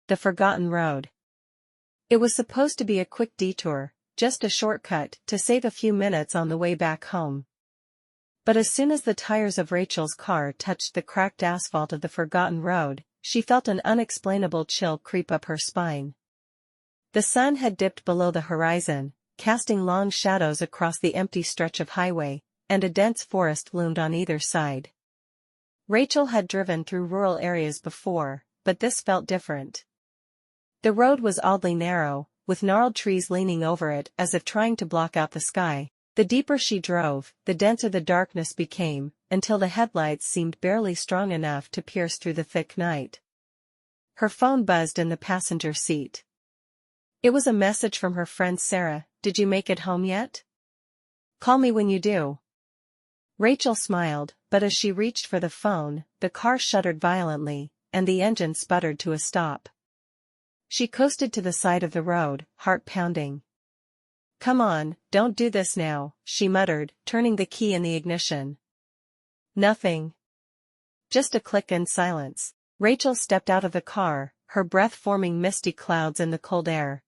the forgotten road. It was supposed to be a quick detour, just a shortcut to save a few minutes on the way back home. But as soon as the tires of Rachel's car touched the cracked asphalt of the forgotten road, she felt an unexplainable chill creep up her spine. The sun had dipped below the horizon, casting long shadows across the empty stretch of highway, and a dense forest loomed on either side. Rachel had driven through rural areas before, but this felt different. The road was oddly narrow, with gnarled trees leaning over it as if trying to block out the sky. The deeper she drove, the denser the darkness became, until the headlights seemed barely strong enough to pierce through the thick night. Her phone buzzed in the passenger seat. It was a message from her friend Sarah. "Did you make it home yet? Call me when you do." Rachel smiled, but as she reached for the phone, the car shuddered violently, and the engine sputtered to a stop. She coasted to the side of the road, heart pounding. "Come on, don't do this now," she muttered, turning the key in the ignition. Nothing. Just a click and silence. Rachel stepped out of the car, her breath forming misty clouds in the cold air.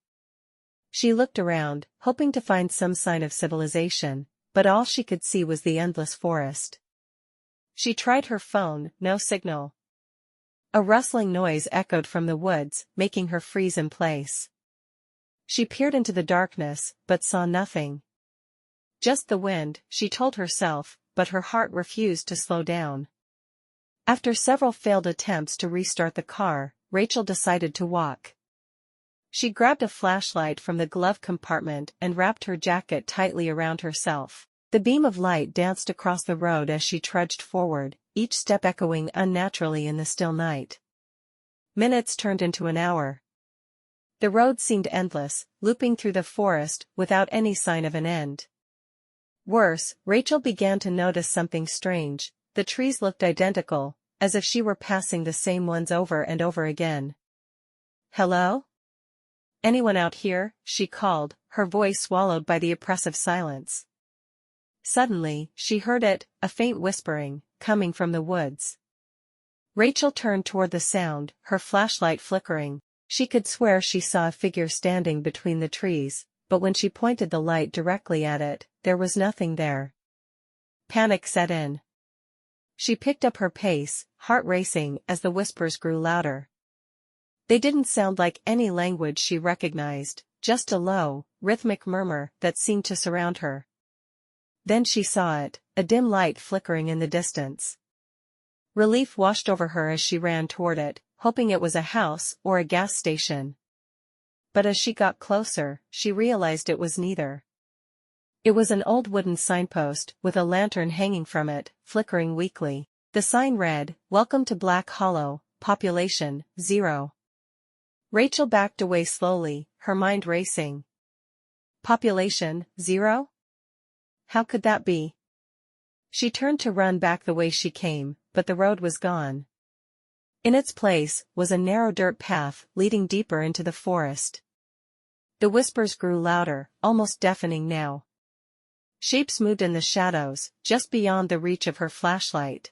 She looked around, hoping to find some sign of civilization, but all she could see was the endless forest. She tried her phone, no signal. A rustling noise echoed from the woods, making her freeze in place. She peered into the darkness, but saw nothing. Just the wind, she told herself, but her heart refused to slow down. After several failed attempts to restart the car, Rachel decided to walk. She grabbed a flashlight from the glove compartment and wrapped her jacket tightly around herself. The beam of light danced across the road as she trudged forward, each step echoing unnaturally in the still night. Minutes turned into an hour. The road seemed endless, looping through the forest without any sign of an end. Worse, Rachel began to notice something strange. The trees looked identical, as if she were passing the same ones over and over again. "Hello? Anyone out here?" she called, her voice swallowed by the oppressive silence. Suddenly, she heard it, a faint whispering, coming from the woods. Rachel turned toward the sound, her flashlight flickering. She could swear she saw a figure standing between the trees, but when she pointed the light directly at it, there was nothing there. Panic set in. She picked up her pace, heart racing as the whispers grew louder. They didn't sound like any language she recognized, just a low, rhythmic murmur that seemed to surround her. Then she saw it, a dim light flickering in the distance. Relief washed over her as she ran toward it, hoping it was a house or a gas station. But as she got closer, she realized it was neither. It was an old wooden signpost, with a lantern hanging from it, flickering weakly. The sign read, "Welcome to Black Hollow, population 0. Rachel backed away slowly, her mind racing. Population 0? How could that be? She turned to run back the way she came, but the road was gone. In its place was a narrow dirt path leading deeper into the forest. The whispers grew louder, almost deafening now. Shapes moved in the shadows, just beyond the reach of her flashlight.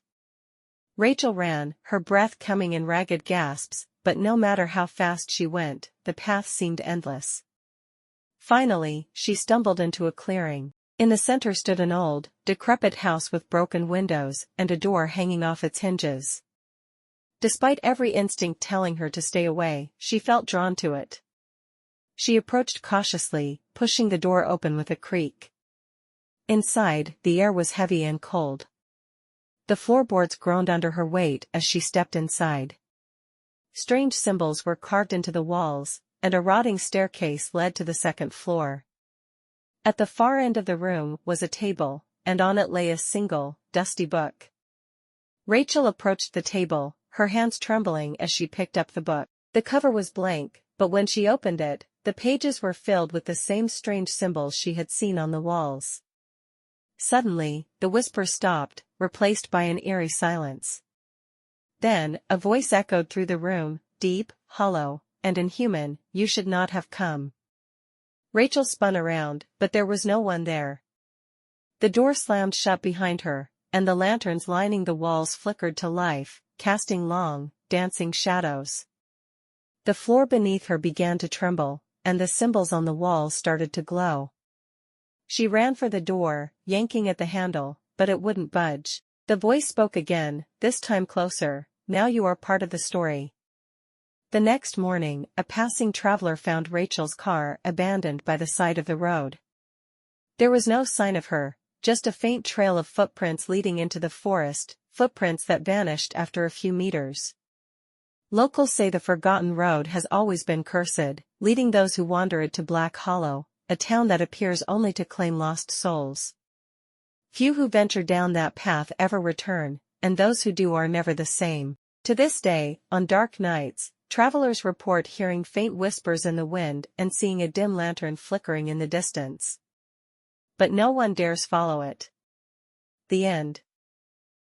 Rachel ran, her breath coming in ragged gasps, but no matter how fast she went, the path seemed endless. Finally, she stumbled into a clearing. In the center stood an old, decrepit house with broken windows and a door hanging off its hinges. Despite every instinct telling her to stay away, she felt drawn to it. She approached cautiously, pushing the door open with a creak. Inside, the air was heavy and cold. The floorboards groaned under her weight as she stepped inside. Strange symbols were carved into the walls, and a rotting staircase led to the second floor. At the far end of the room was a table, and on it lay a single, dusty book. Rachel approached the table, her hands trembling as she picked up the book. The cover was blank, but when she opened it, the pages were filled with the same strange symbols she had seen on the walls. Suddenly, the whisper stopped, replaced by an eerie silence. Then, a voice echoed through the room, deep, hollow, and inhuman, "You should not have come." Rachel spun around, but there was no one there. The door slammed shut behind her, and the lanterns lining the walls flickered to life, casting long, dancing shadows. The floor beneath her began to tremble, and the symbols on the walls started to glow. She ran for the door, yanking at the handle, but it wouldn't budge. The voice spoke again, this time closer, "Now you are part of the story." The next morning, a passing traveler found Rachel's car abandoned by the side of the road. There was no sign of her, just a faint trail of footprints leading into the forest, footprints that vanished after a few meters. Locals say the forgotten road has always been cursed, leading those who wander it to Black Hollow, a town that appears only to claim lost souls. Few who venture down that path ever return, and those who do are never the same. To this day, on dark nights, travelers report hearing faint whispers in the wind and seeing a dim lantern flickering in the distance. But no one dares follow it. The end.